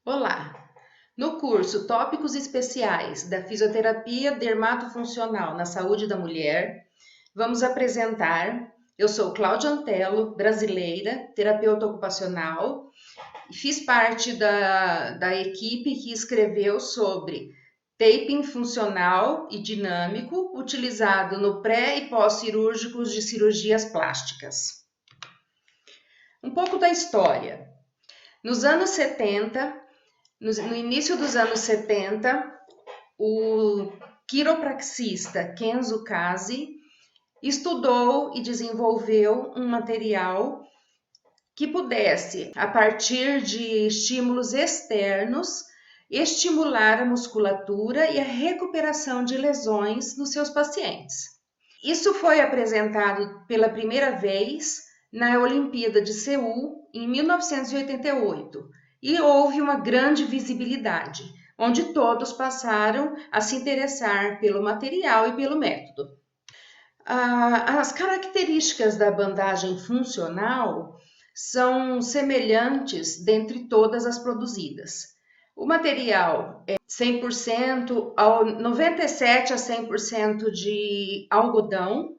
Olá! No curso Tópicos Especiais da Fisioterapia Dermatofuncional na Saúde da Mulher, vamos apresentar. Eu sou Cláudia Antelo, brasileira, terapeuta ocupacional, e fiz parte da equipe que escreveu sobre taping funcional e dinâmico utilizado no pré e pós-cirúrgicos de cirurgias plásticas. Um pouco da história. Nos anos 70, no início dos anos 70, o quiropraxista Kenzo Kazi estudou e desenvolveu um material que pudesse, a partir de estímulos externos, estimular a musculatura e a recuperação de lesões nos seus pacientes. Isso foi apresentado pela primeira vez na Olimpíada de Seul, em 1988, e houve uma grande visibilidade, onde todos passaram a se interessar pelo material e pelo método. As características da bandagem funcional são semelhantes dentre todas as produzidas. O material é 100%, 97% a 100% de algodão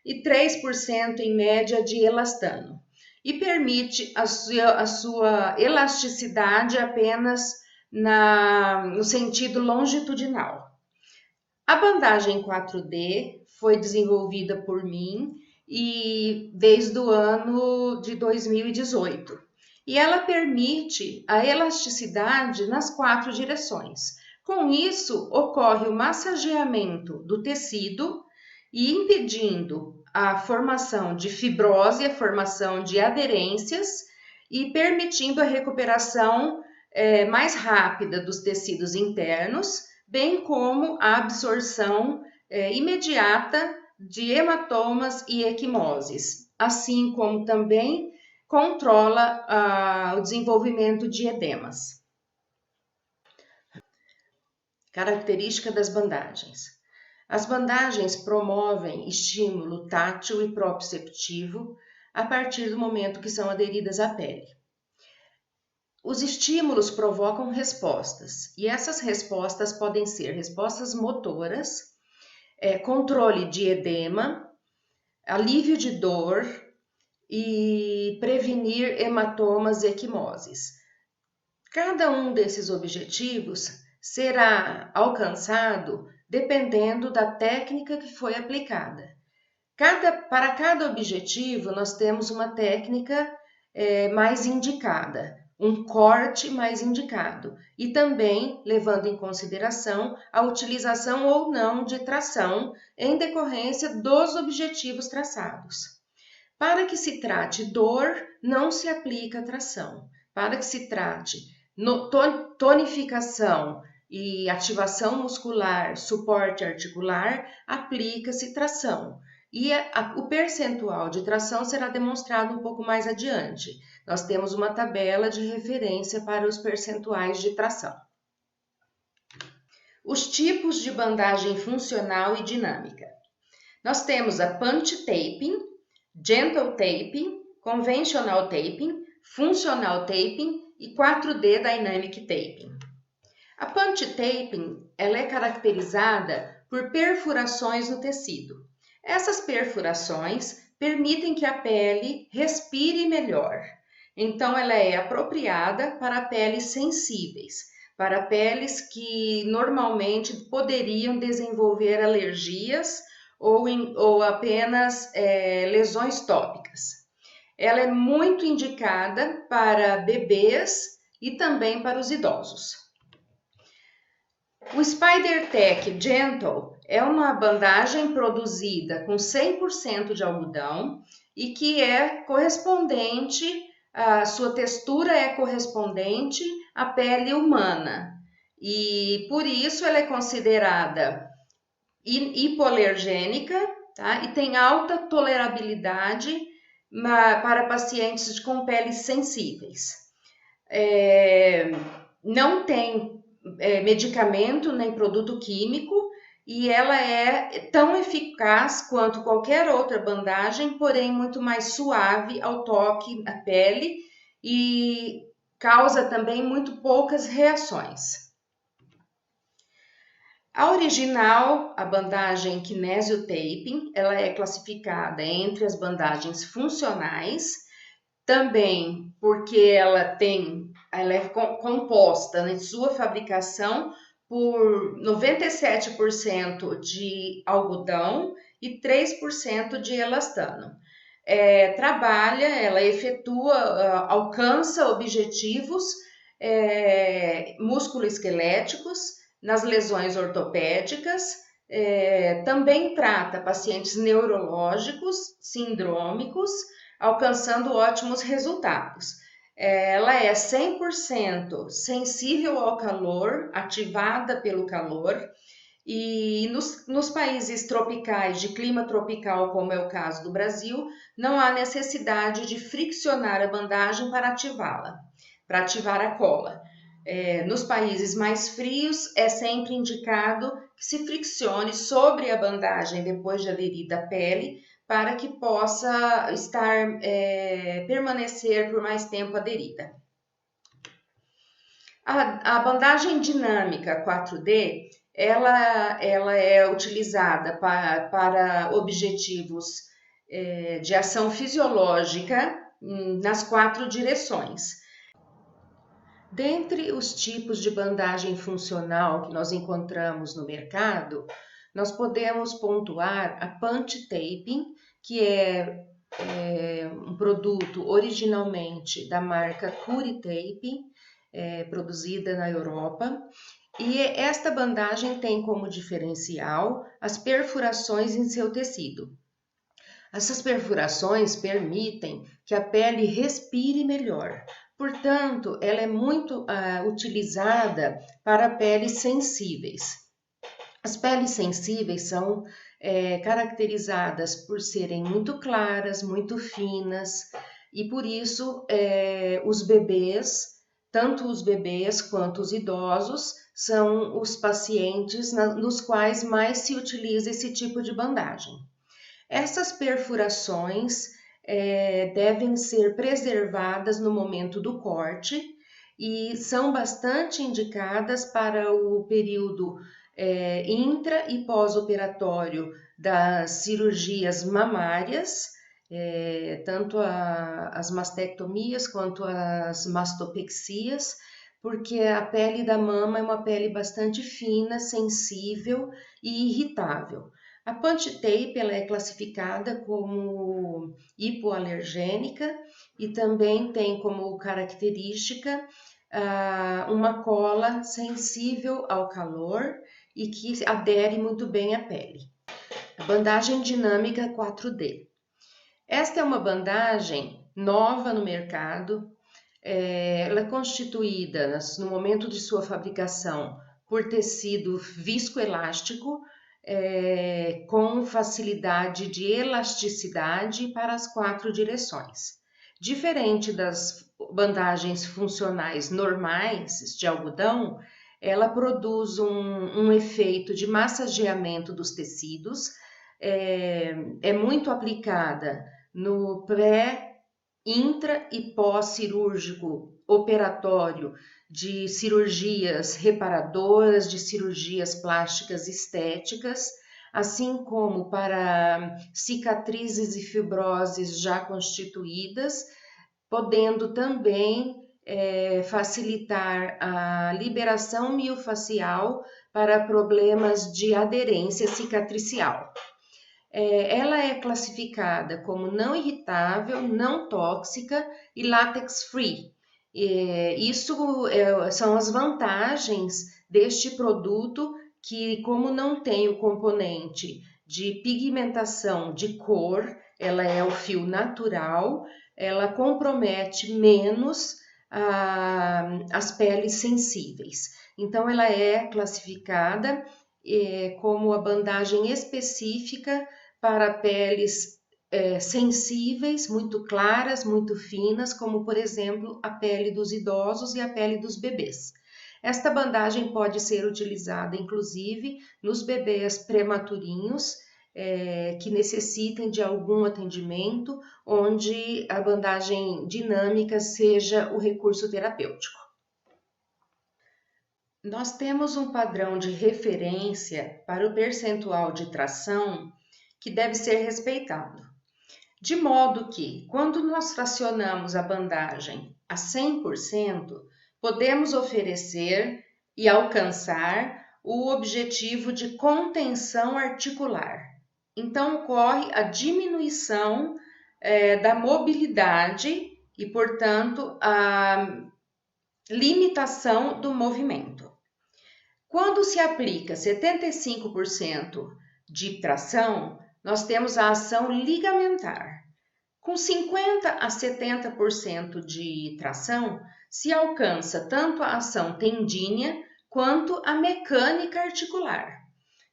e 3% em média de elastano, e permite a sua elasticidade apenas no sentido longitudinal. A bandagem 4D foi desenvolvida por mim e desde o ano de 2018. E ela permite a elasticidade nas 4 direções. Com isso, ocorre o massageamento do tecido e impedindo a formação de fibrose, a formação de aderências e permitindo a recuperação mais rápida dos tecidos internos, bem como a absorção imediata de hematomas e equimoses, assim como também controla o desenvolvimento de edemas. Característica das bandagens. As bandagens promovem estímulo tátil e proprioceptivo a partir do momento que são aderidas à pele. Os estímulos provocam respostas, e essas respostas podem ser respostas motoras, controle de edema, alívio de dor e prevenir hematomas e equimoses. Cada um desses objetivos será alcançado dependendo da técnica que foi aplicada. Para cada objetivo, nós temos uma técnica mais indicada, um corte mais indicado, e também levando em consideração a utilização ou não de tração em decorrência dos objetivos traçados. Para que se trate dor, não se aplica tração. Para que se trate tonificação e ativação muscular, suporte articular, aplica-se tração. E o percentual de tração será demonstrado um pouco mais adiante. Nós temos uma tabela de referência para os percentuais de tração. Os tipos de bandagem funcional e dinâmica. Nós temos a punch taping, gentle taping, conventional taping, funcional taping e 4D dynamic taping. A punch taping ela é caracterizada por perfurações no tecido. Essas perfurações permitem que a pele respire melhor. Então, ela é apropriada para peles sensíveis, para peles que normalmente poderiam desenvolver alergias ou apenas lesões tópicas. Ela é muito indicada para bebês e também para os idosos. O SpiderTech Gentle é uma bandagem produzida com 100% de algodão e que é correspondente, a sua textura é correspondente à pele humana. E por isso ela é considerada hipoalergênica, tá? E tem alta tolerabilidade para pacientes com peles sensíveis. Não tem medicamento nem produto químico e ela é tão eficaz quanto qualquer outra bandagem, porém muito mais suave ao toque na pele e causa também muito poucas reações. A original, a bandagem Kinesio Taping, ela é classificada entre as bandagens funcionais, também porque ela é composta em sua fabricação por 97% de algodão e 3% de elastano. Ela efetua, alcança objetivos musculoesqueléticos nas lesões ortopédicas, também trata pacientes neurológicos, sindrômicos, alcançando ótimos resultados. Ela é 100% sensível ao calor, ativada pelo calor, e nos países tropicais, de clima tropical, como é o caso do Brasil, não há necessidade de friccionar a bandagem para ativá-la, para ativar a cola. Nos países mais frios, é sempre indicado que se friccione sobre a bandagem depois de aderida à pele, para que possa permanecer por mais tempo aderida. A bandagem dinâmica 4D, ela é utilizada para objetivos de ação fisiológica nas 4 direções. Dentre os tipos de bandagem funcional que nós encontramos no mercado, nós podemos pontuar a Punch Taping, que é um produto originalmente da marca Curi Taping, produzida na Europa. E esta bandagem tem como diferencial as perfurações em seu tecido. Essas perfurações permitem que a pele respire melhor. Portanto, ela é muito utilizada para peles sensíveis. As peles sensíveis são caracterizadas por serem muito claras, muito finas, e por isso os bebês, tanto os bebês quanto os idosos, são os pacientes nos quais mais se utiliza esse tipo de bandagem. Essas perfurações devem ser preservadas no momento do corte e são bastante indicadas para o período intra e pós-operatório das cirurgias mamárias, tanto as mastectomias quanto as mastopexias, porque a pele da mama é uma pele bastante fina, sensível e irritável. A Punch Tape ela é classificada como hipoalergênica e também tem como característica uma cola sensível ao calor e que adere muito bem à pele. A bandagem dinâmica 4D. Esta é uma bandagem nova no mercado. Ela é constituída no momento de sua fabricação por tecido viscoelástico, com facilidade de elasticidade para as 4 direções. Diferente das bandagens funcionais normais de algodão, ela produz um efeito de massageamento dos tecidos, é muito aplicada no pré, intra e pós-cirúrgico operatório de cirurgias reparadoras, de cirurgias plásticas estéticas, assim como para cicatrizes e fibroses já constituídas, podendo também facilitar a liberação miofacial para problemas de aderência cicatricial. Ela é classificada como não irritável, não tóxica e látex free. Isso são as vantagens deste produto, que como não tem o componente de pigmentação de cor, ela é o fio natural, ela compromete menos as peles sensíveis. Então ela é classificada como a bandagem específica para peles sensíveis, muito claras, muito finas, como por exemplo a pele dos idosos e a pele dos bebês. Esta bandagem pode ser utilizada inclusive nos bebês prematurinhos que necessitem de algum atendimento, onde a bandagem dinâmica seja o recurso terapêutico. Nós temos um padrão de referência para o percentual de tração que deve ser respeitado. De modo que, quando nós fracionamos a bandagem a 100%, podemos oferecer e alcançar o objetivo de contenção articular. Então, ocorre a diminuição da mobilidade e, portanto, a limitação do movimento. Quando se aplica 75% de tração, nós temos a ação ligamentar. Com 50% a 70% de tração, se alcança tanto a ação tendínea quanto a mecânica articular.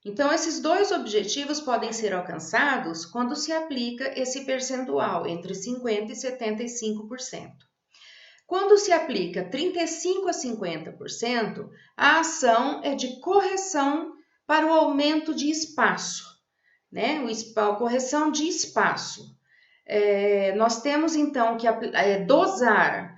Então, esses dois objetivos podem ser alcançados quando se aplica esse percentual entre 50% e 75%. Quando se aplica 35% a 50%, a ação é de correção para o aumento de espaço, né? A correção de espaço. Nós temos então que dosar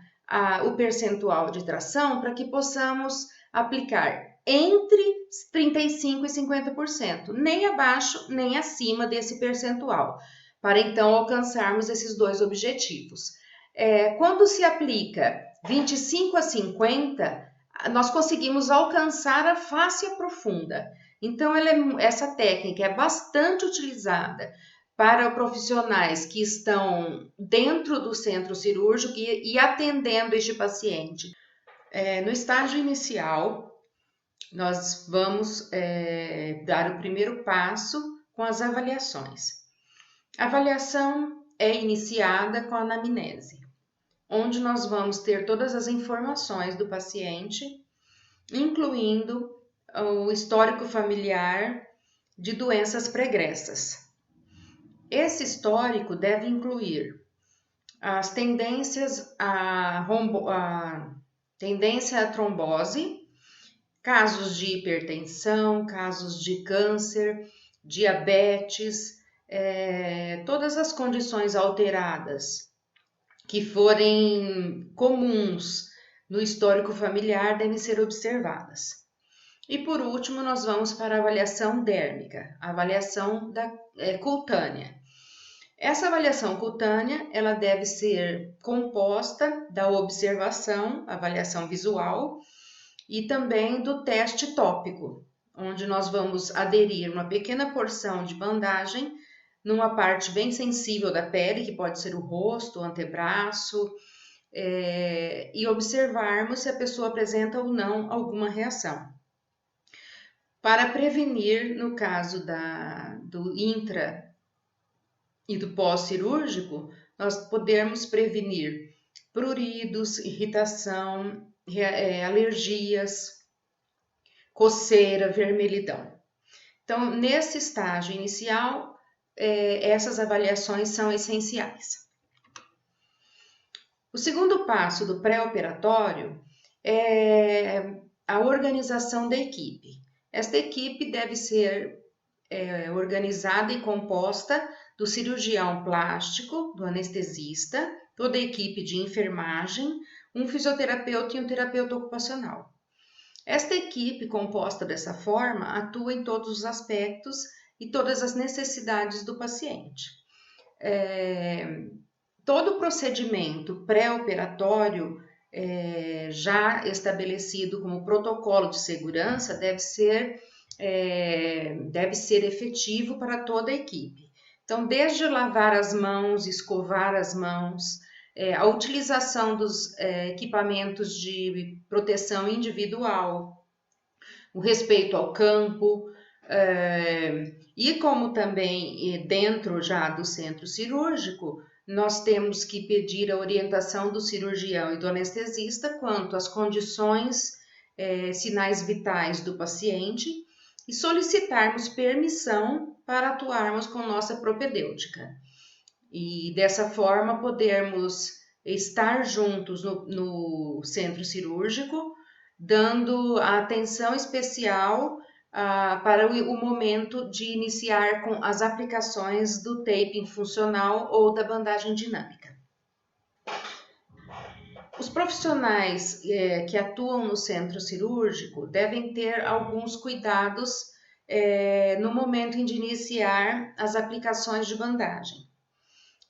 o percentual de tração para que possamos aplicar entre 35% e 50%, nem abaixo nem acima desse percentual, para então alcançarmos esses dois objetivos. Quando se aplica 25% a 50%, nós conseguimos alcançar a fáscia profunda. Então, essa técnica é bastante utilizada para profissionais que estão dentro do centro cirúrgico e atendendo este paciente. No estágio inicial, nós vamos dar o primeiro passo com as avaliações. A avaliação é iniciada com a anamnese, onde nós vamos ter todas as informações do paciente, incluindo o histórico familiar de doenças pregressas. Esse histórico deve incluir as tendências tendência à trombose, casos de hipertensão, casos de câncer, diabetes, todas as condições alteradas que forem comuns no histórico familiar devem ser observadas. E por último, nós vamos para a avaliação dérmica, a avaliação cutânea. Essa avaliação cutânea, ela deve ser composta da observação, avaliação visual, e também do teste tópico, onde nós vamos aderir uma pequena porção de bandagem numa parte bem sensível da pele, que pode ser o rosto, o antebraço, e observarmos se a pessoa apresenta ou não alguma reação. Para prevenir, no caso do intra e do pós-cirúrgico, nós podemos prevenir pruridos, irritação, alergias, coceira, vermelhidão. Então, nesse estágio inicial, essas avaliações são essenciais. O segundo passo do pré-operatório é a organização da equipe. Esta equipe deve ser organizada e composta do cirurgião plástico, do anestesista, toda a equipe de enfermagem, um fisioterapeuta e um terapeuta ocupacional. Esta equipe, composta dessa forma, atua em todos os aspectos e todas as necessidades do paciente. Todo procedimento pré-operatório já estabelecido como protocolo de segurança deve ser efetivo para toda a equipe. Então, desde lavar as mãos, escovar as mãos, a utilização dos equipamentos de proteção individual, o respeito ao campo, e como também dentro já do centro cirúrgico, nós temos que pedir a orientação do cirurgião e do anestesista quanto às condições, sinais vitais do paciente e solicitarmos permissão para atuarmos com nossa propedêutica. E dessa forma podermos estar juntos no centro cirúrgico, dando a atenção especial para o momento de iniciar com as aplicações do taping funcional ou da bandagem dinâmica. Os profissionais que atuam no centro cirúrgico devem ter alguns cuidados no momento de iniciar as aplicações de bandagem.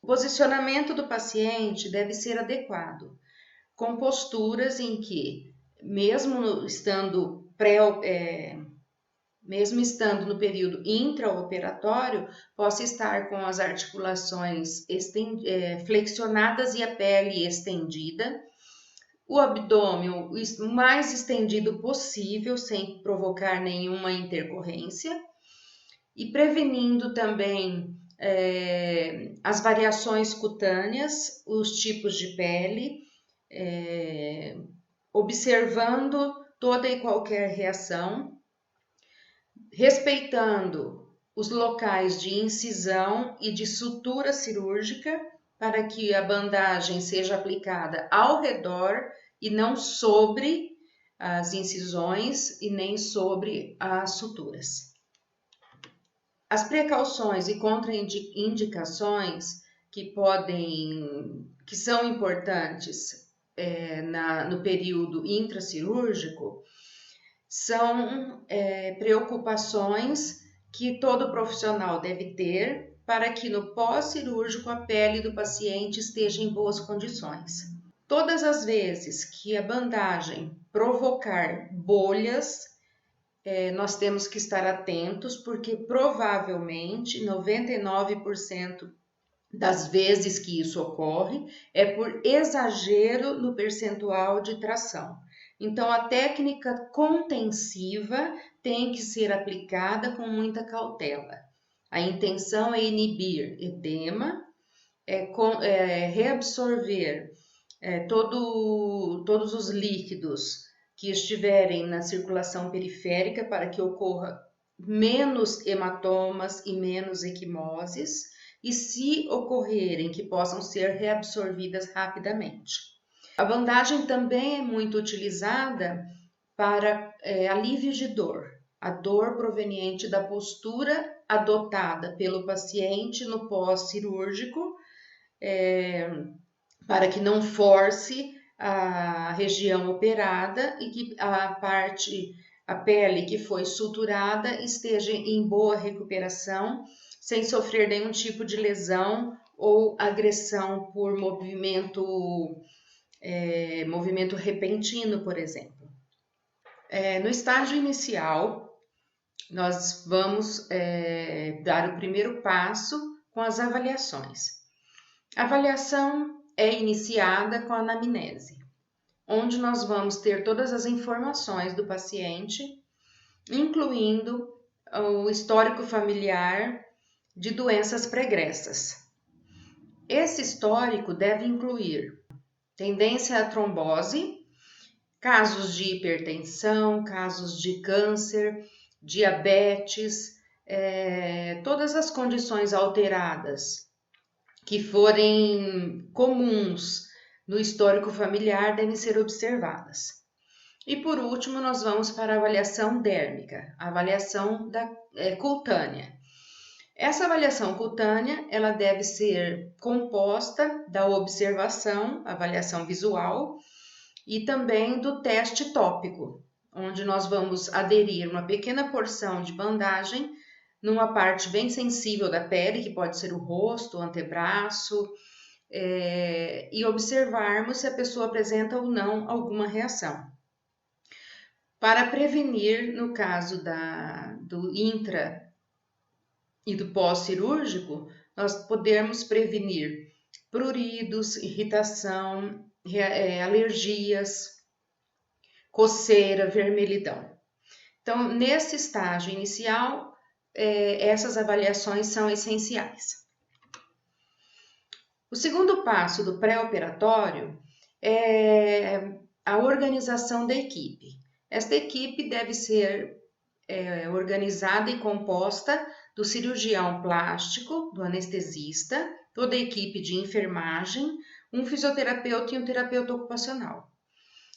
O posicionamento do paciente deve ser adequado, com posturas em que, mesmo estando no período intraoperatório, possa estar com as articulações flexionadas e a pele estendida, o abdômen o mais estendido possível, sem provocar nenhuma intercorrência, e prevenindo também as variações cutâneas, os tipos de pele, observando toda e qualquer reação, respeitando os locais de incisão e de sutura cirúrgica, para que a bandagem seja aplicada ao redor e não sobre as incisões e nem sobre as suturas. As precauções e contraindicações que são importantes no período intracirúrgico são preocupações que todo profissional deve ter para que no pós-cirúrgico a pele do paciente esteja em boas condições. Todas as vezes que a bandagem provocar bolhas, nós temos que estar atentos, porque provavelmente 99% das vezes que isso ocorre é por exagero no percentual de tração. Então, a técnica contensiva tem que ser aplicada com muita cautela. A intenção é inibir edema, reabsorver todos os líquidos que estiverem na circulação periférica para que ocorra menos hematomas e menos equimoses, e se ocorrerem, que possam ser reabsorvidas rapidamente. A bandagem também é muito utilizada para alívio de dor, a dor proveniente da postura adotada pelo paciente no pós-cirúrgico, para que não force a região operada e que a pele que foi suturada esteja em boa recuperação, sem sofrer nenhum tipo de lesão ou agressão por movimento repentino, por exemplo. No estágio inicial, nós vamos dar o primeiro passo com as avaliações. A avaliação é iniciada com a anamnese, onde nós vamos ter todas as informações do paciente, incluindo o histórico familiar de doenças pregressas. Esse histórico deve incluir tendência à trombose, casos de hipertensão, casos de câncer, diabetes, todas as condições alteradas que forem comuns no histórico familiar devem ser observadas. E por último, nós vamos para a avaliação dérmica, a avaliação cutânea. Essa avaliação cutânea, ela deve ser composta da observação, avaliação visual, e também do teste tópico, onde nós vamos aderir uma pequena porção de bandagem numa parte bem sensível da pele, que pode ser o rosto, o antebraço, e observarmos se a pessoa apresenta ou não alguma reação. Para prevenir, no caso do intra e do pós-cirúrgico, nós podemos prevenir pruridos, irritação, alergias, coceira, vermelhidão. Então, nesse estágio inicial, essas avaliações são essenciais. O segundo passo do pré-operatório é a organização da equipe. Esta equipe deve ser organizada e composta do cirurgião plástico, do anestesista, toda a equipe de enfermagem, um fisioterapeuta e um terapeuta ocupacional.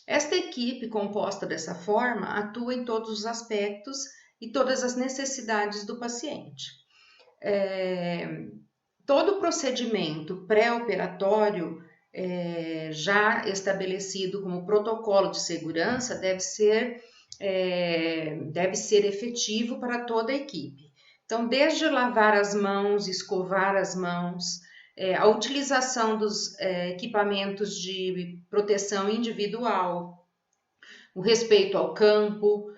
Esta equipe, composta dessa forma, atua em todos os aspectos e todas as necessidades do paciente. Todo o procedimento pré-operatório já estabelecido como protocolo de segurança deve ser efetivo para toda a equipe. Então, desde lavar as mãos, escovar as mãos, a utilização dos equipamentos de proteção individual, o respeito ao campo,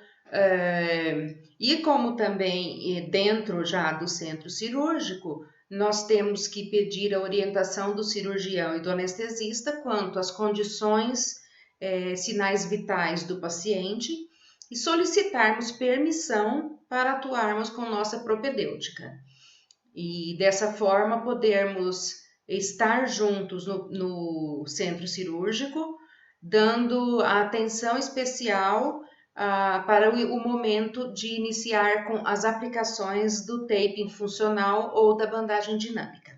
e como também dentro já do centro cirúrgico, nós temos que pedir a orientação do cirurgião e do anestesista quanto às condições, sinais vitais do paciente e solicitarmos permissão para atuarmos com nossa propedêutica. E dessa forma podermos estar juntos no centro cirúrgico, dando a atenção especial para o momento de iniciar com as aplicações do taping funcional ou da bandagem dinâmica.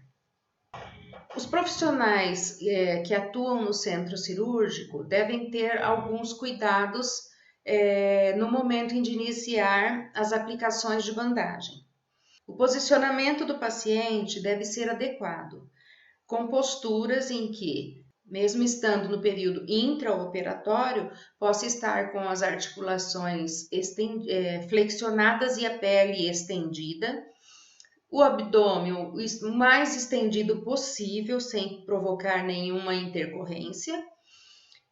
Os profissionais que atuam no centro cirúrgico devem ter alguns cuidados no momento de iniciar as aplicações de bandagem. O posicionamento do paciente deve ser adequado, com posturas em que, mesmo estando no período intraoperatório, possa estar com as articulações flexionadas e a pele estendida, o abdômen o mais estendido possível, sem provocar nenhuma intercorrência,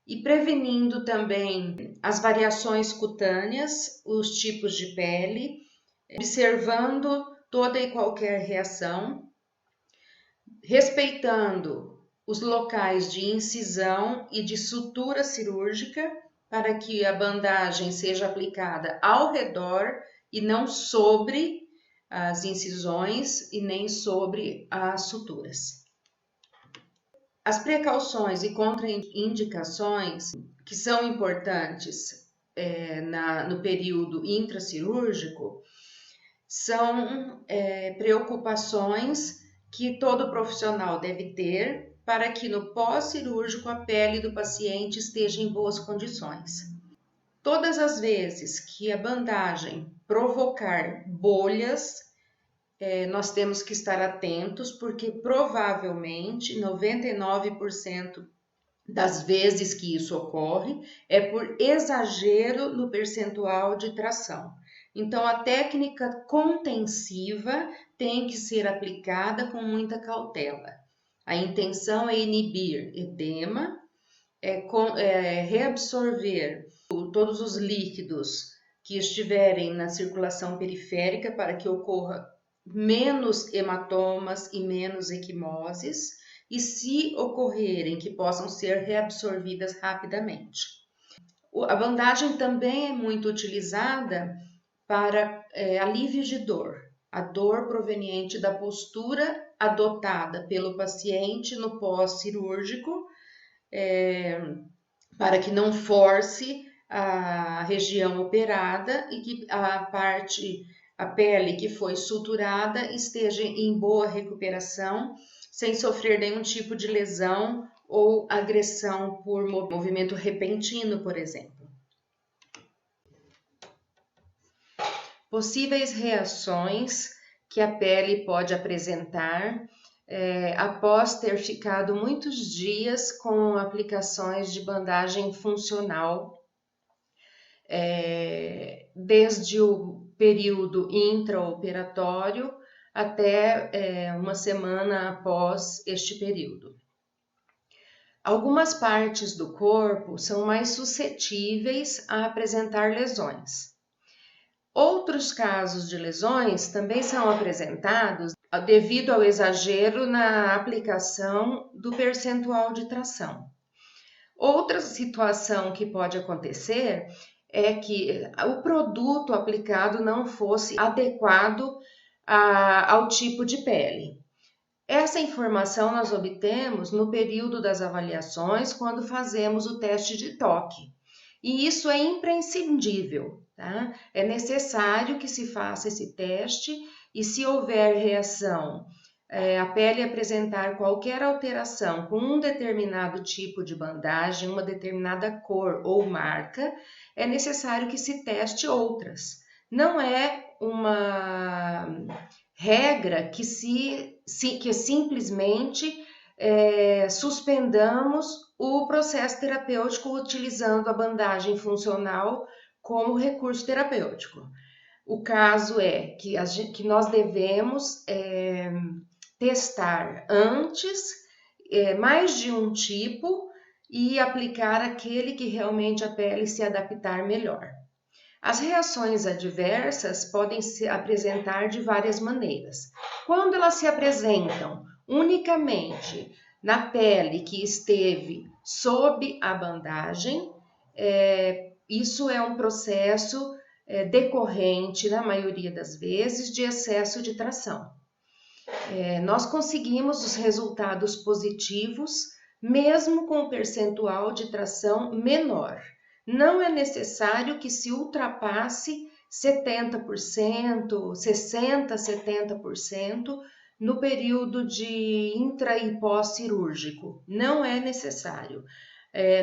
e prevenindo também as variações cutâneas, os tipos de pele, observando toda e qualquer reação, respeitando os locais de incisão e de sutura cirúrgica para que a bandagem seja aplicada ao redor e não sobre as incisões e nem sobre as suturas. As precauções e contraindicações que são importantes no período intracirúrgico são preocupações que todo profissional deve ter para que no pós-cirúrgico a pele do paciente esteja em boas condições. Todas as vezes que a bandagem provocar bolhas, nós temos que estar atentos, porque provavelmente 99% das vezes que isso ocorre é por exagero no percentual de tração. Então, a técnica contensiva tem que ser aplicada com muita cautela. A intenção é inibir edema, reabsorver todos os líquidos que estiverem na circulação periférica para que ocorra menos hematomas e menos equimoses, e se ocorrerem, que possam ser reabsorvidas rapidamente. A bandagem também é muito utilizada para alívio de dor, a dor proveniente da postura adotada pelo paciente no pós-cirúrgico, para que não force a região operada e que a pele que foi suturada esteja em boa recuperação, sem sofrer nenhum tipo de lesão ou agressão por movimento repentino, por exemplo. Possíveis reações que a pele pode apresentar após ter ficado muitos dias com aplicações de bandagem funcional, desde o período intraoperatório até uma semana após este período. Algumas partes do corpo são mais suscetíveis a apresentar lesões. Outros casos de lesões também são apresentados devido ao exagero na aplicação do percentual de tração. Outra situação que pode acontecer é que o produto aplicado não fosse adequado ao tipo de pele. Essa informação nós obtemos no período das avaliações, quando fazemos o teste de toque. E isso é imprescindível, tá? É necessário que se faça esse teste e, se houver reação, a pele apresentar qualquer alteração com um determinado tipo de bandagem, uma determinada cor ou marca, é necessário que se teste outras. não é uma regra que simplesmente suspendamos o processo terapêutico utilizando a bandagem funcional como recurso terapêutico. O caso é que nós devemos testar antes mais de um tipo e aplicar aquele que realmente a pele se adaptar melhor. As reações adversas podem se apresentar de várias maneiras. Quando elas se apresentam unicamente na pele que esteve sob a bandagem, isso é um processo decorrente, na maioria das vezes, de excesso de tração. Nós conseguimos os resultados positivos, mesmo com um percentual de tração menor. Não é necessário que se ultrapasse 70%, 60%, 70% no período de intra e pós-cirúrgico. Não é necessário.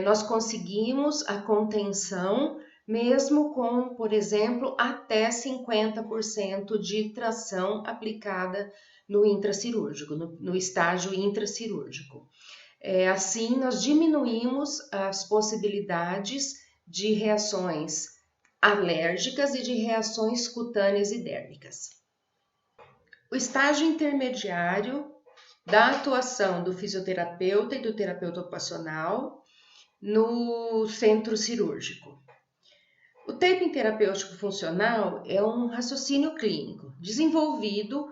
Nós conseguimos a contenção mesmo com, por exemplo, até 50% de tração aplicada no intracirúrgico, no estágio intracirúrgico. Assim, nós diminuímos as possibilidades de reações alérgicas e de reações cutâneas e dérmicas. O estágio intermediário da atuação do fisioterapeuta e do terapeuta ocupacional no centro cirúrgico. O taping terapêutico funcional é um raciocínio clínico desenvolvido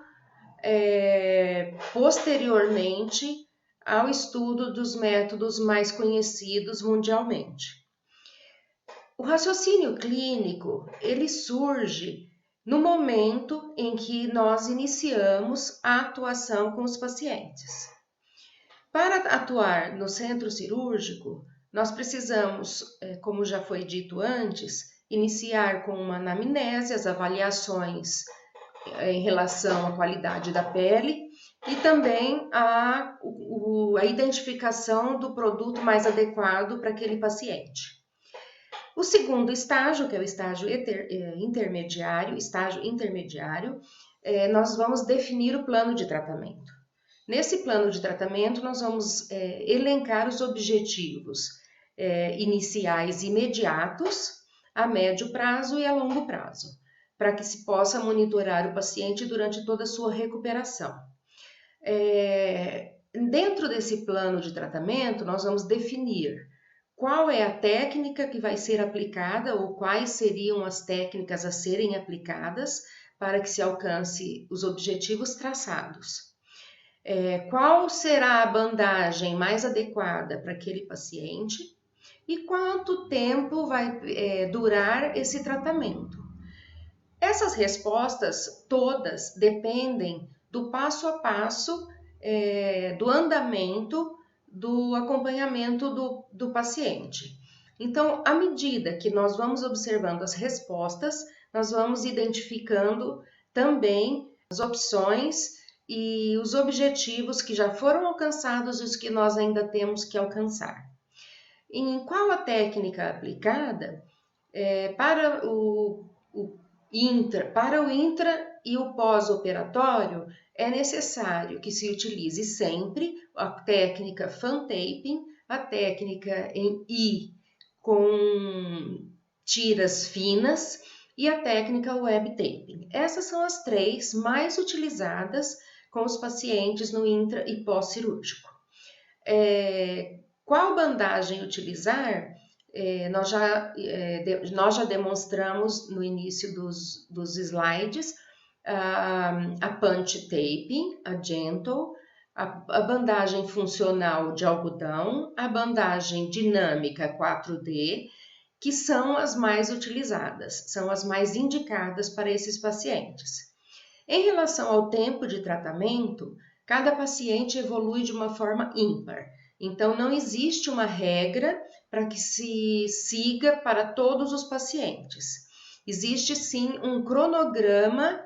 posteriormente ao estudo dos métodos mais conhecidos mundialmente. O raciocínio clínico, ele surge no momento em que nós iniciamos a atuação com os pacientes. Para atuar no centro cirúrgico, nós precisamos, como já foi dito antes, iniciar com uma anamnese, as avaliações em relação à qualidade da pele e também a identificação do produto mais adequado para aquele paciente. O segundo estágio, que é o estágio intermediário, nós vamos definir o plano de tratamento. Nesse plano de tratamento, nós vamos elencar os objetivos iniciais imediatos, a médio prazo e a longo prazo, para que se possa monitorar o paciente durante toda a sua recuperação. Dentro desse plano de tratamento, nós vamos definir qual é a técnica que vai ser aplicada ou quais seriam as técnicas a serem aplicadas para que se alcance os objetivos traçados. Qual será a bandagem mais adequada para aquele paciente e quanto tempo vai durar esse tratamento. Essas respostas todas dependem do passo a passo do andamento do acompanhamento do paciente. Então, à medida que nós vamos observando as respostas, nós vamos identificando também as opções e os objetivos que já foram alcançados e os que nós ainda temos que alcançar. Em qual a técnica aplicada para o intra e o pós-operatório, é necessário que se utilize sempre a técnica fan taping, a técnica em I com tiras finas e a técnica web taping. Essas são as três mais utilizadas com os pacientes no intra e pós-cirúrgico. Qual bandagem utilizar? Nós já demonstramos no início dos slides a punch taping, a gentle, a bandagem funcional de algodão, a bandagem dinâmica 4D, que são as mais utilizadas, são as mais indicadas para esses pacientes. Em relação ao tempo de tratamento, cada paciente evolui de uma forma ímpar. Então, não existe uma regra para que se siga para todos os pacientes. Existe sim um cronograma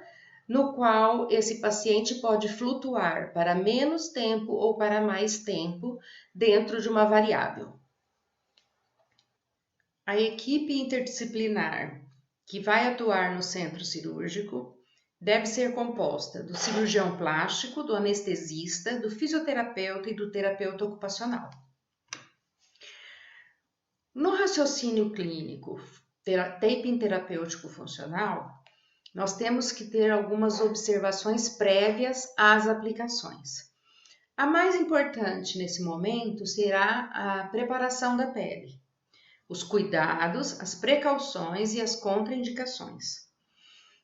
no qual esse paciente pode flutuar para menos tempo ou para mais tempo dentro de uma variável. A equipe interdisciplinar que vai atuar no centro cirúrgico deve ser composta do cirurgião plástico, do anestesista, do fisioterapeuta e do terapeuta ocupacional. No raciocínio clínico, taping terapêutico funcional, nós temos que ter algumas observações prévias às aplicações. A mais importante nesse momento será a preparação da pele, os cuidados, as precauções e as contraindicações.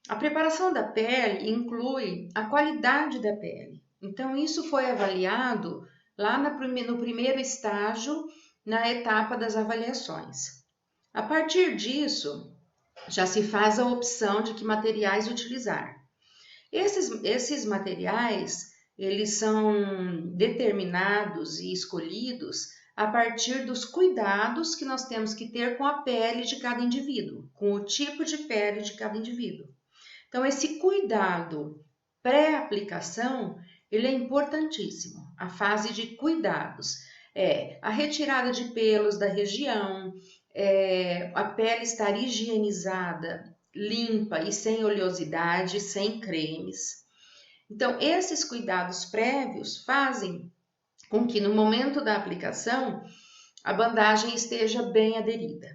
A preparação da pele inclui a qualidade da pele. Então, isso foi avaliado lá no primeiro estágio, na etapa das avaliações. A partir disso, já se faz a opção de que materiais utilizar. Esses materiais, eles são determinados e escolhidos a partir dos cuidados que nós temos que ter com a pele de cada indivíduo, com o tipo de pele de cada indivíduo. Então, esse cuidado pré-aplicação, ele é importantíssimo. A fase de cuidados é a retirada de pelos da região, a pele estar higienizada, limpa e sem oleosidade, sem cremes. Então, esses cuidados prévios fazem com que no momento da aplicação a bandagem esteja bem aderida.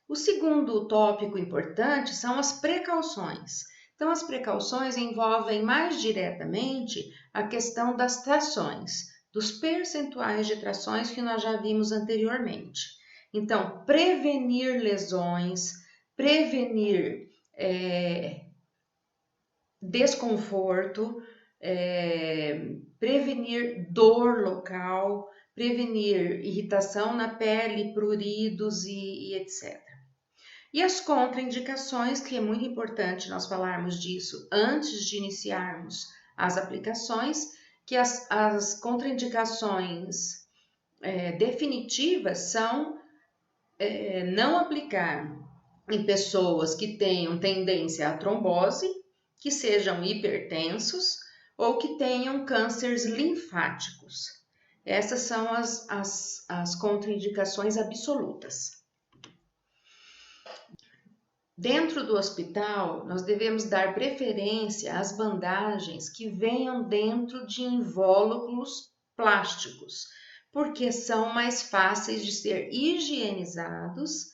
O segundo tópico importante são as precauções. Então, as precauções envolvem mais diretamente a questão das trações, dos percentuais de trações que nós já vimos anteriormente. Então, prevenir lesões, prevenir desconforto, prevenir dor local, prevenir irritação na pele, pruridos e etc. E as contraindicações, que é muito importante nós falarmos disso antes de iniciarmos as aplicações, que as contraindicações definitivas são não aplicar em pessoas que tenham tendência à trombose, que sejam hipertensos ou que tenham cânceres linfáticos. Essas são as contraindicações absolutas. Dentro do hospital, nós devemos dar preferência às bandagens que venham dentro de invólucros plásticos, porque são mais fáceis de ser higienizados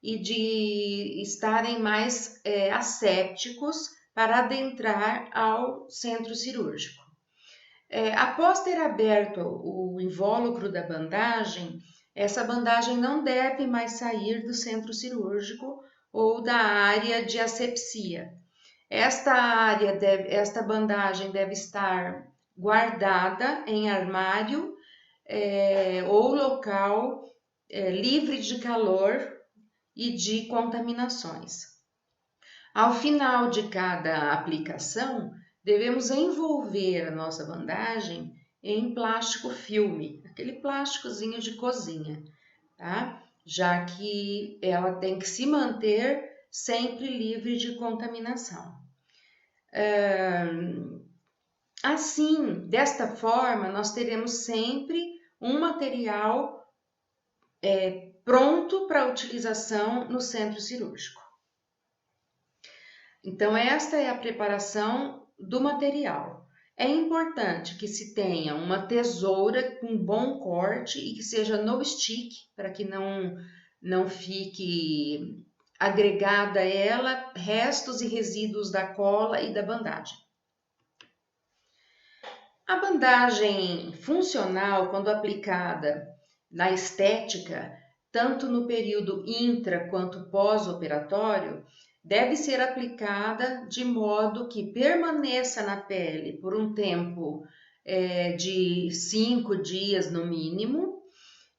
e de estarem mais assépticos para adentrar ao centro cirúrgico. Após ter aberto o invólucro da bandagem, essa bandagem não deve mais sair do centro cirúrgico ou da área de asepsia. Esta bandagem deve estar guardada em armário ou local livre de calor e de contaminações. Ao final de cada aplicação, devemos envolver a nossa bandagem em plástico filme, aquele plásticozinho de cozinha, tá? Já que ela tem que se manter sempre livre de contaminação. Assim, desta forma, nós teremos sempre um material pronto para utilização no centro cirúrgico. Então, esta é a preparação do material. É importante que se tenha uma tesoura com bom corte e que seja no stick, para que não fique agregada a ela restos e resíduos da cola e da bandagem. A bandagem funcional, quando aplicada na estética, tanto no período intra quanto pós-operatório, deve ser aplicada de modo que permaneça na pele por um tempo de 5 dias no mínimo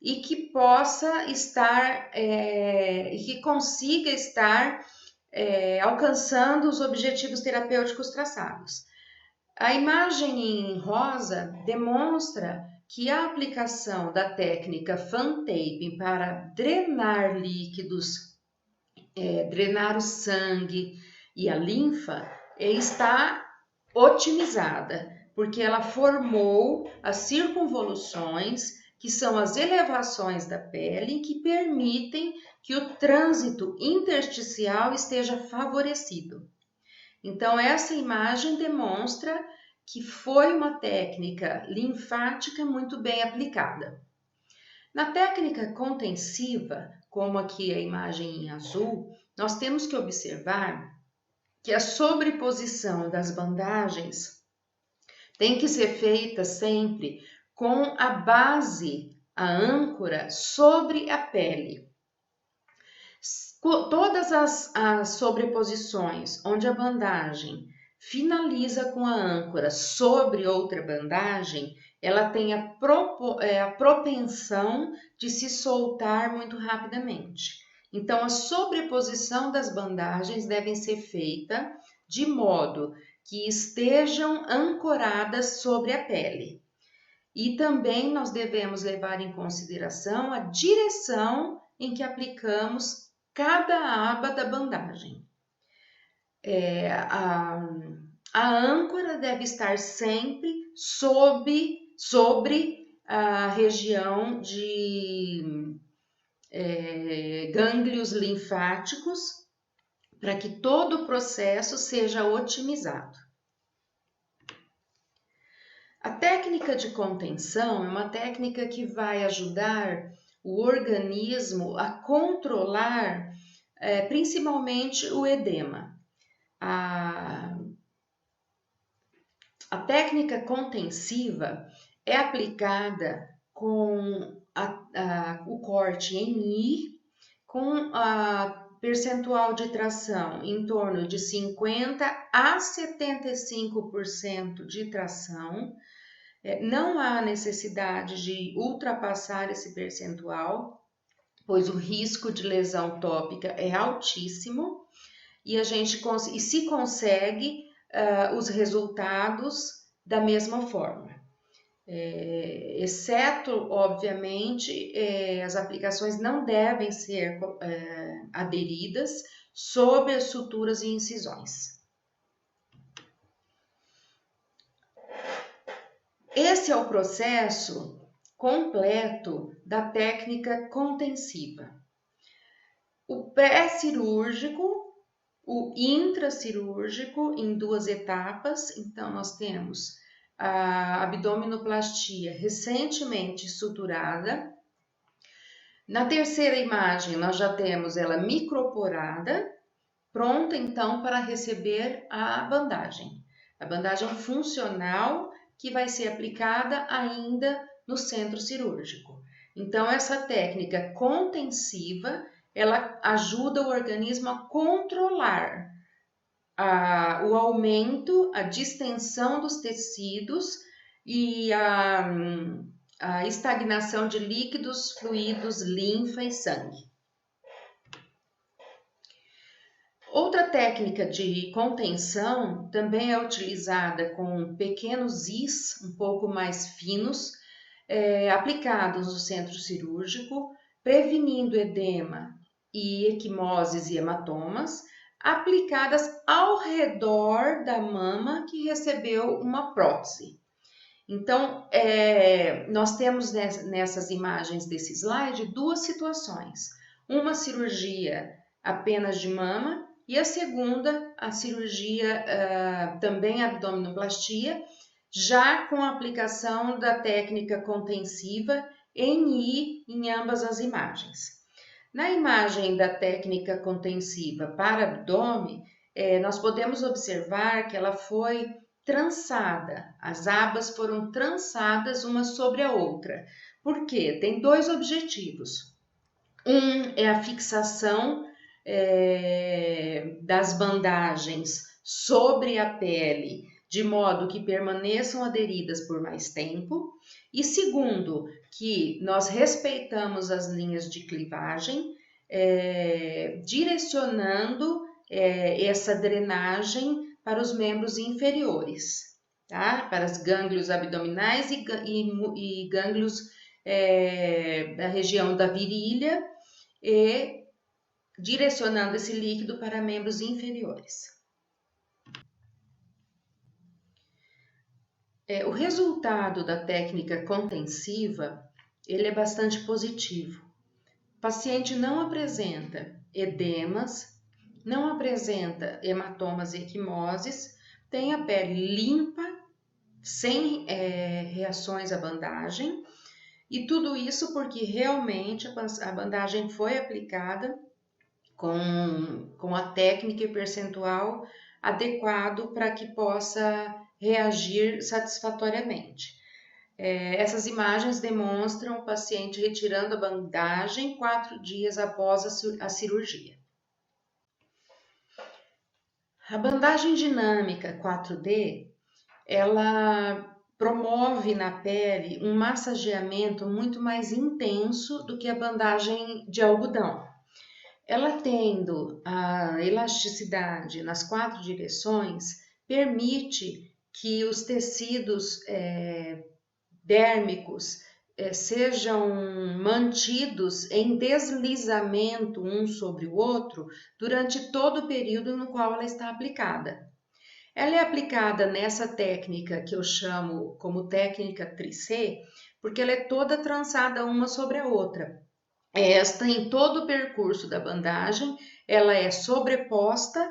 e que possa estar e que consiga estar alcançando os objetivos terapêuticos traçados. A imagem em rosa demonstra que a aplicação da técnica fan taping para drenar líquidos, drenar o sangue e a linfa está otimizada, porque ela formou as circunvoluções que são as elevações da pele que permitem que o trânsito intersticial esteja favorecido. Então, essa imagem demonstra que foi uma técnica linfática muito bem aplicada. Na técnica contensiva, como aqui a imagem em azul, nós temos que observar que a sobreposição das bandagens tem que ser feita sempre com a base, a âncora, sobre a pele. Todas as sobreposições onde a bandagem finaliza com a âncora sobre outra bandagem, ela tem a propensão de se soltar muito rapidamente. Então, a sobreposição das bandagens devem ser feita de modo que estejam ancoradas sobre a pele. E também nós devemos levar em consideração a direção em que aplicamos cada aba da bandagem. A âncora deve estar sempre sobre a região de gânglios linfáticos, para que todo o processo seja otimizado. A técnica de contenção é uma técnica que vai ajudar o organismo a controlar principalmente o edema. A técnica contensiva é aplicada com o corte em I, com a percentual de tração em torno de 50% a 75% de tração. Não há necessidade de ultrapassar esse percentual, pois o risco de lesão tópica é altíssimo e se consegue os resultados da mesma forma. Exceto, obviamente, as aplicações não devem ser aderidas sobre as suturas e incisões. Esse é o processo completo da técnica contensiva. O pré-cirúrgico, o intracirúrgico em 2 etapas. Então, nós temos a abdominoplastia recentemente suturada. Na terceira imagem, nós já temos ela microporada, pronta então para receber a bandagem funcional, que vai ser aplicada ainda no centro cirúrgico. Então, essa técnica contensiva, ela ajuda o organismo a controlar o aumento, a distensão dos tecidos e a estagnação de líquidos, fluidos, linfa e sangue. Outra técnica de contenção também é utilizada com pequenos Is, um pouco mais finos, aplicados no centro cirúrgico, prevenindo edema e equimoses e hematomas, aplicadas ao redor da mama que recebeu uma prótese. Então, nós temos nessas imagens desse slide 2 situações. Uma cirurgia apenas de mama, e a segunda, a cirurgia também abdominoplastia, já com a aplicação da técnica contensiva em I em ambas as imagens. Na imagem da técnica contensiva para abdômen, nós podemos observar que ela foi trançada, as abas foram trançadas uma sobre a outra. Por quê? Tem 2 objetivos. Um é a fixação das bandagens sobre a pele, de modo que permaneçam aderidas por mais tempo. E segundo, que nós respeitamos as linhas de clivagem, direcionando essa drenagem para os membros inferiores, tá? Para os gânglios abdominais e gânglios da região da virilha, e direcionando esse líquido para membros inferiores. O resultado da técnica contensiva ele é bastante positivo. O paciente não apresenta edemas, não apresenta hematomas e equimoses, tem a pele limpa, sem reações à bandagem, e tudo isso porque realmente a bandagem foi aplicada com a técnica e percentual adequado para que possa reagir satisfatoriamente. Essas imagens demonstram o paciente retirando a bandagem 4 dias após a cirurgia. A bandagem dinâmica 4D, ela promove na pele um massageamento muito mais intenso do que a bandagem de algodão. Ela tendo a elasticidade nas 4 direções, permite que os tecidos dérmicos sejam mantidos em deslizamento um sobre o outro durante todo o período no qual ela está aplicada. Ela é aplicada nessa técnica que eu chamo como técnica tricê, porque ela é toda trançada uma sobre a outra. Esta, em todo o percurso da bandagem, ela é sobreposta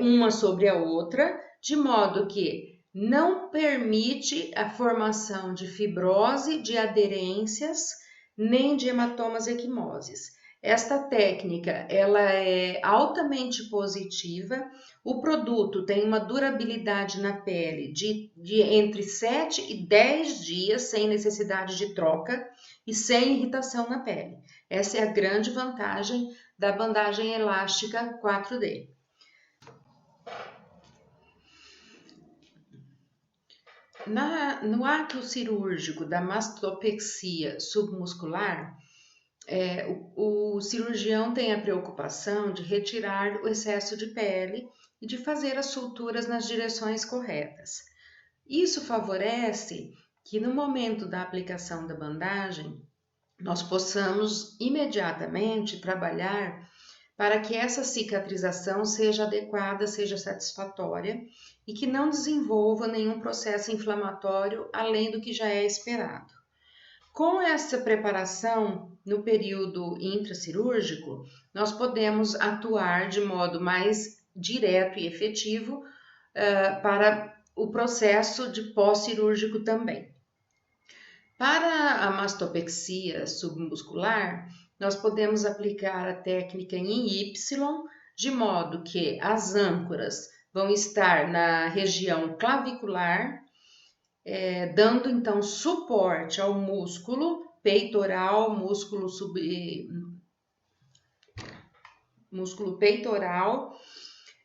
uma sobre a outra, de modo que não permite a formação de fibrose, de aderências, nem de hematomas e equimoses. Esta técnica, ela é altamente positiva. O produto tem uma durabilidade na pele de entre 7 e 10 dias, sem necessidade de troca e sem irritação na pele. Essa é a grande vantagem da bandagem elástica 4D. No ato cirúrgico da mastopexia submuscular, o cirurgião tem a preocupação de retirar o excesso de pele e de fazer as suturas nas direções corretas. Isso favorece que no momento da aplicação da bandagem, nós possamos imediatamente trabalhar para que essa cicatrização seja adequada, seja satisfatória e que não desenvolva nenhum processo inflamatório além do que já é esperado. Com essa preparação no período intracirúrgico, nós podemos atuar de modo mais direto e efetivo para o processo de pós-cirúrgico também. Para a mastopexia submuscular, nós podemos aplicar a técnica em Y, de modo que as âncoras vão estar na região clavicular, dando então suporte ao músculo peitoral, músculo peitoral,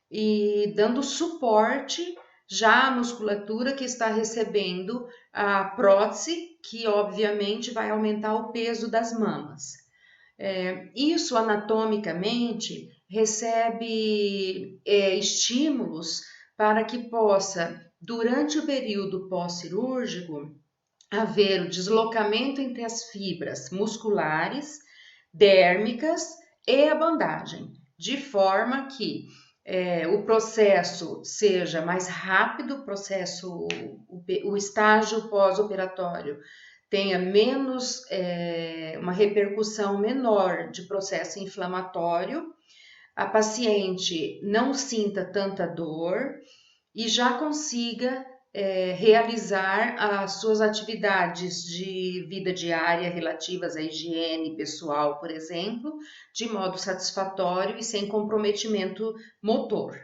e dando suporte já à musculatura que está recebendo a prótese, que obviamente vai aumentar o peso das mamas. Isso anatomicamente recebe estímulos para que possa, durante o período pós-cirúrgico, haver o deslocamento entre as fibras musculares, dérmicas e a bandagem, de forma que o processo seja mais rápido, o estágio pós-operatório tenha menos, uma repercussão menor de processo inflamatório, a paciente não sinta tanta dor e já consiga realizar as suas atividades de vida diária relativas à higiene pessoal, por exemplo, de modo satisfatório e sem comprometimento motor.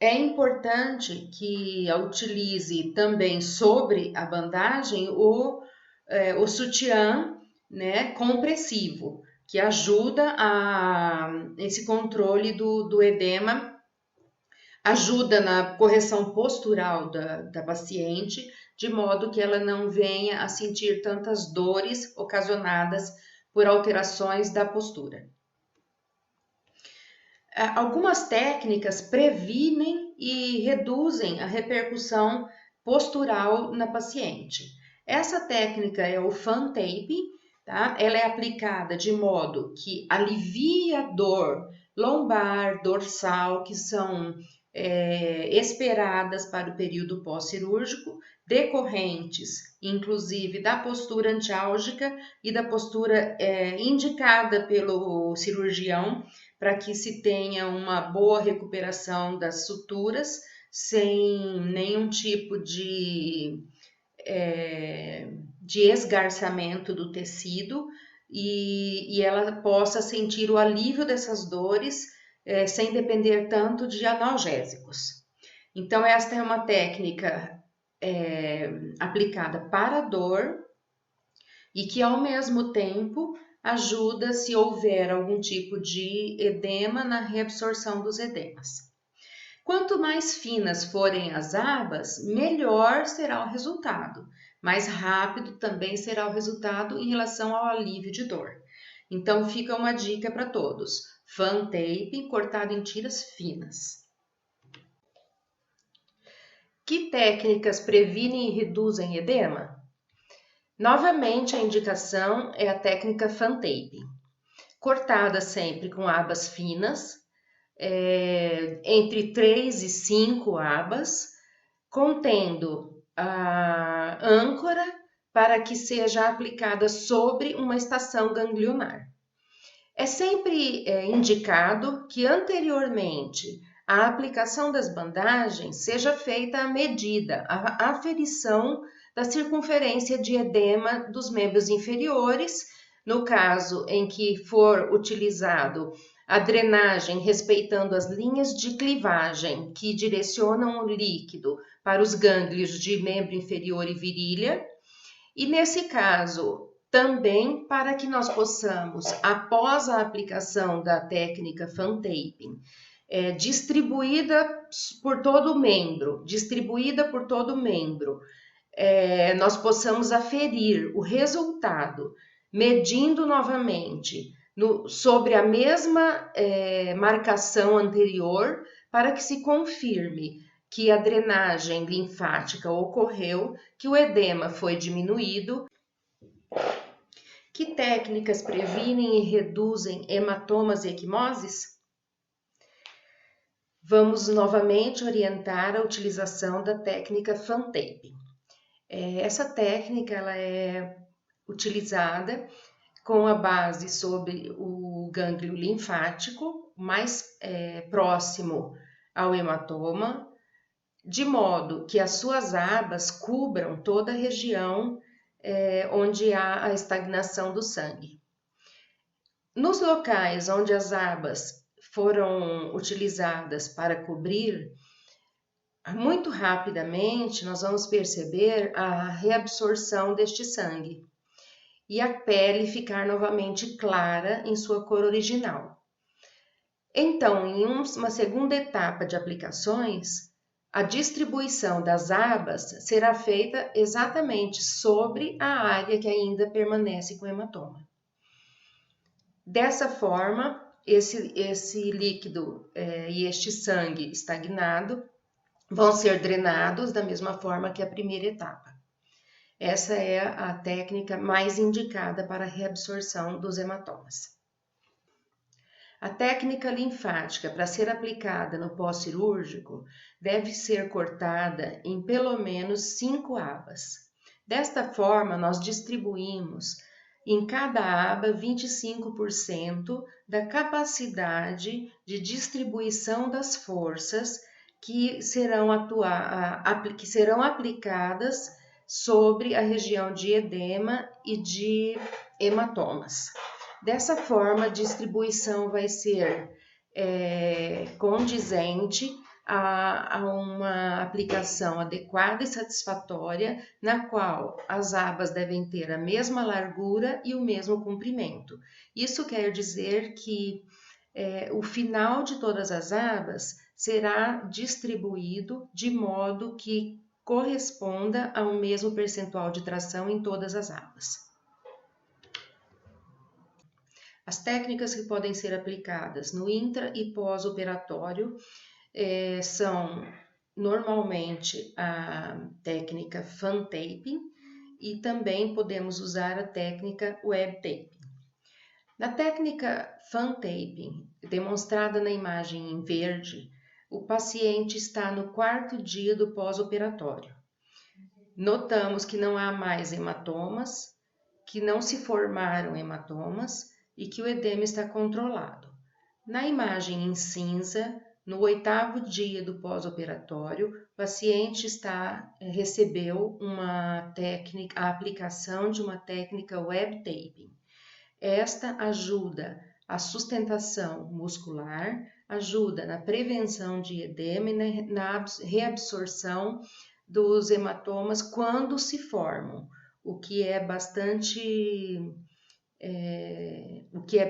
É importante que utilize também sobre a bandagem o sutiã, né, compressivo, que ajuda esse controle do edema, ajuda na correção postural da paciente, de modo que ela não venha a sentir tantas dores ocasionadas por alterações da postura. Algumas técnicas previnem e reduzem a repercussão postural na paciente. Essa técnica é o fan tape, tá? Ela é aplicada de modo que alivia a dor lombar, dorsal, que são esperadas para o período pós-cirúrgico, decorrentes, inclusive, da postura antiálgica e da postura indicada pelo cirurgião para que se tenha uma boa recuperação das suturas, sem nenhum tipo de esgarçamento do tecido e ela possa sentir o alívio dessas dores sem depender tanto de analgésicos. Então, esta é uma técnica aplicada para a dor e que, ao mesmo tempo, ajuda se houver algum tipo de edema na reabsorção dos edemas. Quanto mais finas forem as abas, melhor será o resultado. Mais rápido também será o resultado em relação ao alívio de dor. Então, fica uma dica para todos: fan tape cortado em tiras finas. Que técnicas previnem e reduzem edema? Novamente, a indicação é a técnica fan tape, cortada sempre com abas finas, entre 3 e 5 abas, contendo a âncora para que seja aplicada sobre uma estação ganglionar. É sempre indicado que anteriormente à aplicação das bandagens seja feita a medida, a aferição da circunferência de edema dos membros inferiores, no caso em que for utilizado a drenagem respeitando as linhas de clivagem que direcionam o líquido para os gânglios de membro inferior e virilha, e nesse caso também para que nós possamos, após a aplicação da técnica fan taping, distribuída por todo o membro, nós possamos aferir o resultado, medindo novamente sobre a mesma marcação anterior, para que se confirme que a drenagem linfática ocorreu, que o edema foi diminuído. Que técnicas previnem e reduzem hematomas e equimoses? Vamos novamente orientar a utilização da técnica fan taping. Essa técnica ela é utilizada com a base sobre o gânglio linfático mais próximo ao hematoma, de modo que as suas abas cubram toda a região onde há a estagnação do sangue. Nos locais onde as abas foram utilizadas para cobrir, muito rapidamente nós vamos perceber a reabsorção deste sangue e a pele ficar novamente clara em sua cor original. Então, em uma segunda etapa de aplicações, a distribuição das abas será feita exatamente sobre a área que ainda permanece com hematoma. Dessa forma, esse líquido e este sangue estagnado vão ser drenados da mesma forma que a primeira etapa. Essa é a técnica mais indicada para a reabsorção dos hematomas. A técnica linfática, para ser aplicada no pós-cirúrgico, deve ser cortada em pelo menos 5 abas. Desta forma, nós distribuímos em cada aba 25% da capacidade de distribuição das forças que serão aplicadas sobre a região de edema e de hematomas. Dessa forma, a distribuição vai ser condizente a uma aplicação adequada e satisfatória, na qual as abas devem ter a mesma largura e o mesmo comprimento. Isso quer dizer que o final de todas as abas será distribuído de modo que corresponda ao mesmo percentual de tração em todas as abas. As técnicas que podem ser aplicadas no intra e pós-operatório são normalmente a técnica fan taping e também podemos usar a técnica web taping. Na técnica fan taping, demonstrada na imagem em verde, o paciente está no 4º dia do pós-operatório. Notamos que não há mais hematomas, que não se formaram hematomas e que o edema está controlado. Na imagem em cinza, no 8º dia do pós-operatório, o paciente recebeu a aplicação de uma técnica web taping. Esta ajuda a sustentação muscular, ajuda na prevenção de edema e na reabsorção dos hematomas quando se formam, o que é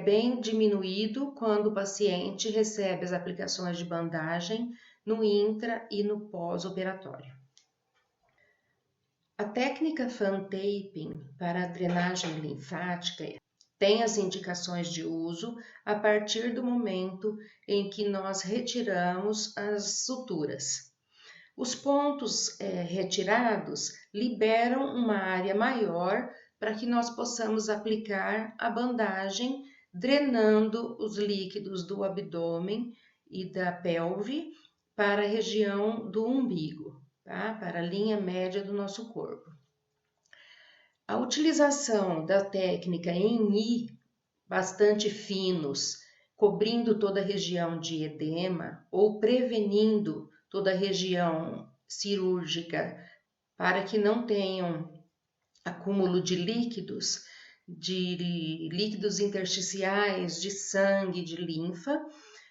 bem diminuído quando o paciente recebe as aplicações de bandagem no intra e no pós-operatório. A técnica fan taping para a drenagem linfática tem as indicações de uso a partir do momento em que nós retiramos as suturas. Os pontos retirados liberam uma área maior para que nós possamos aplicar a bandagem, drenando os líquidos do abdômen e da pelve para a região do umbigo, tá? Para a linha média do nosso corpo. A utilização da técnica em I bastante finos, cobrindo toda a região de edema ou prevenindo toda a região cirúrgica para que não tenham acúmulo de líquidos intersticiais, de sangue, de linfa.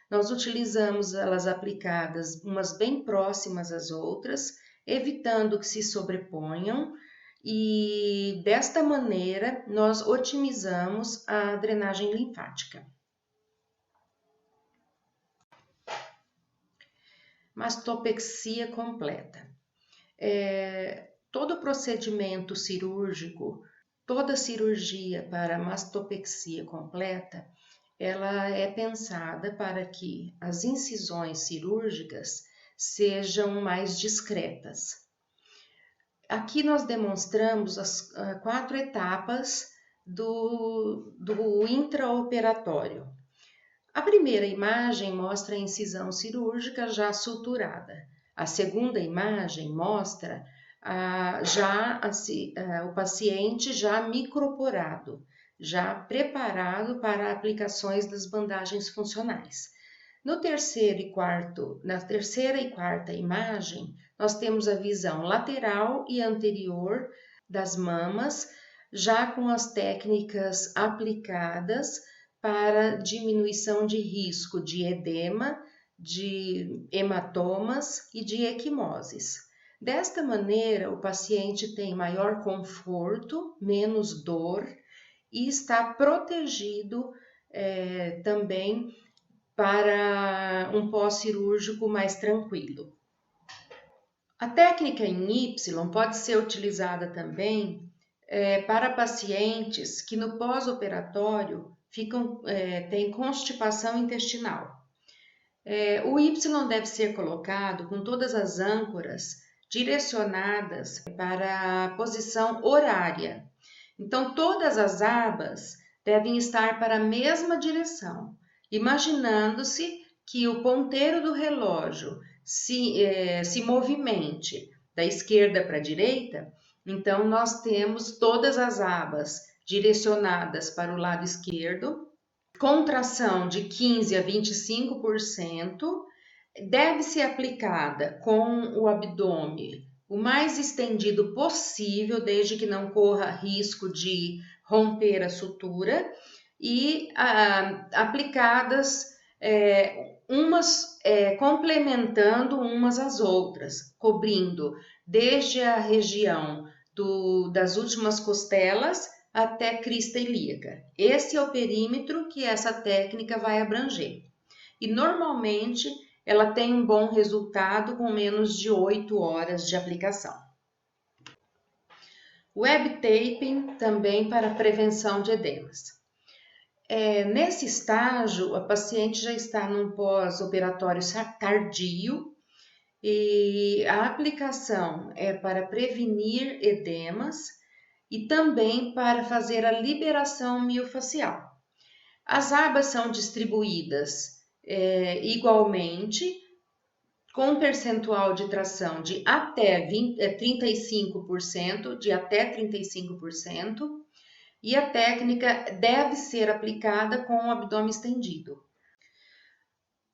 Nós utilizamos elas aplicadas umas bem próximas às outras, evitando que se sobreponham, e desta maneira nós otimizamos a drenagem linfática. Mastopexia completa. Todo procedimento cirúrgico, toda cirurgia para mastopexia completa, ela é pensada para que as incisões cirúrgicas sejam mais discretas. Aqui nós demonstramos as 4 etapas do intraoperatório. A primeira imagem mostra a incisão cirúrgica já suturada. A segunda imagem mostra o paciente já microporado, já preparado para aplicações das bandagens funcionais. Na terceira e quarta imagem, nós temos a visão lateral e anterior das mamas, já com as técnicas aplicadas para diminuição de risco de edema, de hematomas e de equimoses. Desta maneira, o paciente tem maior conforto, menos dor e está protegido também para um pós-cirúrgico mais tranquilo. A técnica em Y pode ser utilizada também para pacientes que no pós-operatório têm constipação intestinal. O Y deve ser colocado com todas as âncoras direcionadas para a posição horária. Então, todas as abas devem estar para a mesma direção, imaginando-se que o ponteiro do relógio se movimente da esquerda para a direita. Então, nós temos todas as abas direcionadas para o lado esquerdo, contração de 15% a 25%, deve ser aplicada com o abdômen o mais estendido possível, desde que não corra risco de romper a sutura, e aplicadas complementando umas às outras, cobrindo desde a região das últimas costelas até crista ilíaca. Esse é o perímetro que essa técnica vai abranger. E normalmente ela tem um bom resultado com menos de 8 horas de aplicação. Web taping também para prevenção de edemas. Nesse estágio, a paciente já está num pós-operatório tardio e a aplicação é para prevenir edemas e também para fazer a liberação miofascial. As abas são distribuídas igualmente com um percentual de tração de até 35%, de até 35%, e a técnica deve ser aplicada com o abdômen estendido.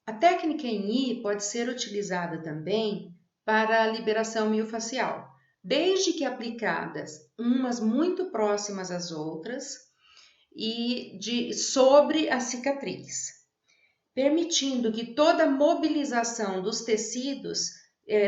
A técnica em I pode ser utilizada também para a liberação miofascial, desde que aplicadas umas muito próximas às outras e sobre a cicatriz, permitindo que toda a mobilização dos tecidos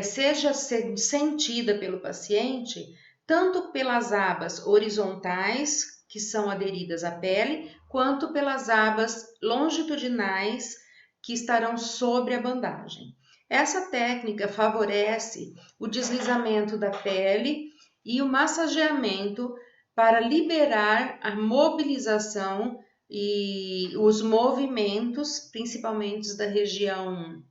seja sentida pelo paciente, tanto pelas abas horizontais, que são aderidas à pele, quanto pelas abas longitudinais, que estarão sobre a bandagem. Essa técnica favorece o deslizamento da pele e o massageamento para liberar a mobilização e os movimentos, principalmente da região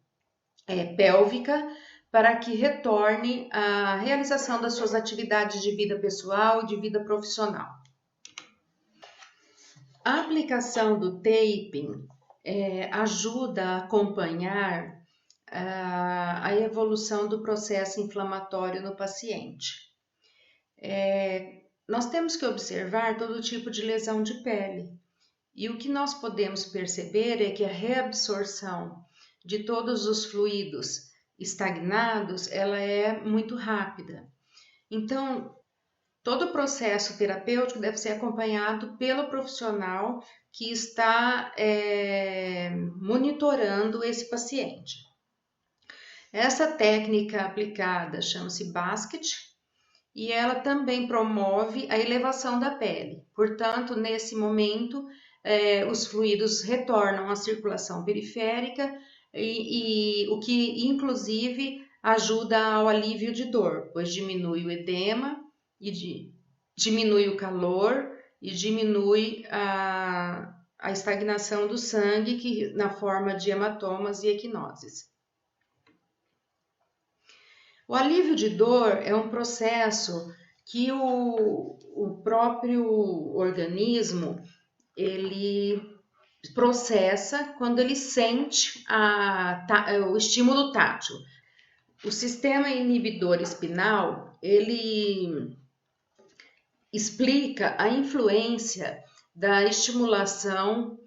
pélvica, para que retorne à realização das suas atividades de vida pessoal e de vida profissional. A aplicação do taping ajuda a acompanhar a evolução do processo inflamatório no paciente. Nós temos que observar todo tipo de lesão de pele. E o que nós podemos perceber é que a reabsorção de todos os fluidos estagnados, ela é muito rápida. Então, todo o processo terapêutico deve ser acompanhado pelo profissional que está monitorando esse paciente. Essa técnica aplicada chama-se basket e ela também promove a elevação da pele. Portanto, nesse momento, os fluidos retornam à circulação periférica e o que, inclusive, ajuda ao alívio de dor, pois diminui o edema, diminui o calor e diminui a estagnação do sangue na forma de hematomas e equinoses. O alívio de dor é um processo que o próprio organismo ele processa quando ele sente o estímulo tátil. O sistema inibidor espinal, ele explica a influência da estimulação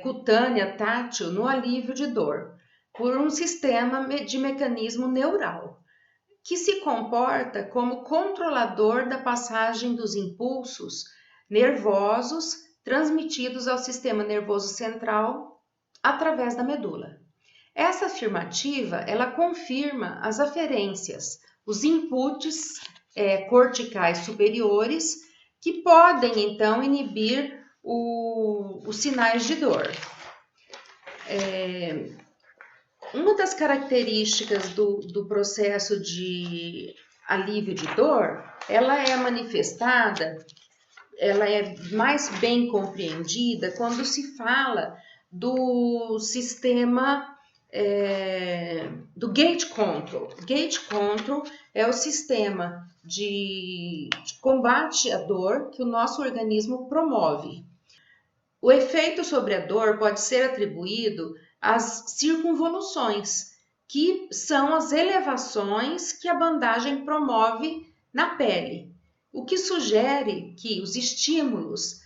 cutânea tátil no alívio de dor, por um sistema de mecanismo neural, que se comporta como controlador da passagem dos impulsos nervosos transmitidos ao sistema nervoso central através da medula. Essa afirmativa, ela confirma as aferências, os inputs corticais superiores, que podem, então, inibir os sinais de dor. Uma das características do processo de alívio de dor, ela é manifestada, ela é mais bem compreendida quando se fala do sistema do gate control. Gate control é o sistema de combate à dor que o nosso organismo promove. O efeito sobre a dor pode ser atribuído às circunvoluções, que são as elevações que a bandagem promove na pele, o que sugere que os estímulos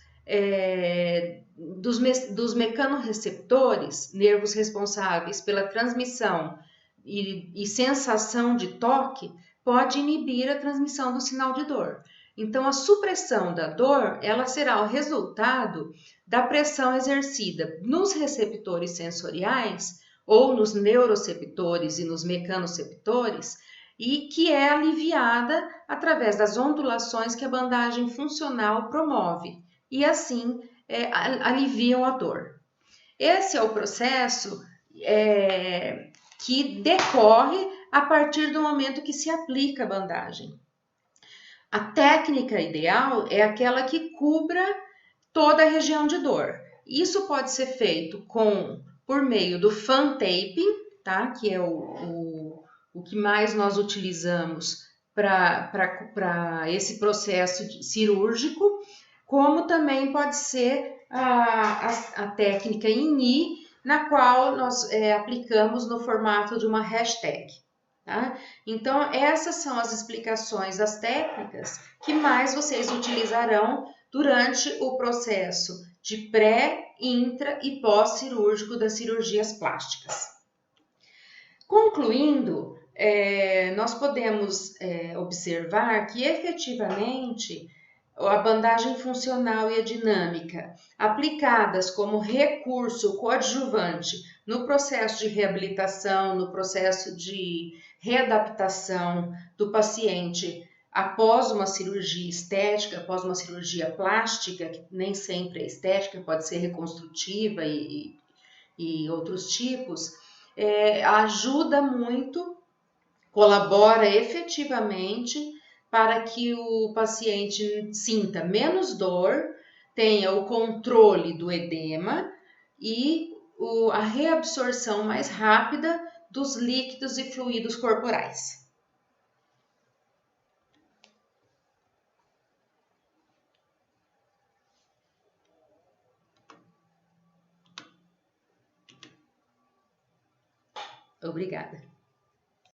dos mecanorreceptores, nervos responsáveis pela transmissão e sensação de toque, pode inibir a transmissão do sinal de dor. Então, a supressão da dor, ela será o resultado da pressão exercida nos receptores sensoriais ou nos neuroceptores e nos mecanoceptores, e que é aliviada através das ondulações que a bandagem funcional promove, e assim aliviam a dor. Esse é o processo que decorre a partir do momento que se aplica a bandagem. A técnica ideal é aquela que cubra toda a região de dor. Isso pode ser feito por meio do fan taping, tá? Que é o que mais nós utilizamos para esse processo cirúrgico, como também pode ser a técnica em I, na qual nós aplicamos no formato de uma hashtag. Tá? Então, essas são as explicações das técnicas que mais vocês utilizarão durante o processo de pré, intra e pós-cirúrgico das cirurgias plásticas. Concluindo, nós podemos observar que efetivamente a bandagem funcional e a dinâmica, aplicadas como recurso coadjuvante no processo de reabilitação, no processo de readaptação do paciente após uma cirurgia estética, após uma cirurgia plástica, que nem sempre é estética, pode ser reconstrutiva e outros tipos, ajuda muito, colabora efetivamente para que o paciente sinta menos dor, tenha o controle do edema e a reabsorção mais rápida dos líquidos e fluidos corporais. Obrigada.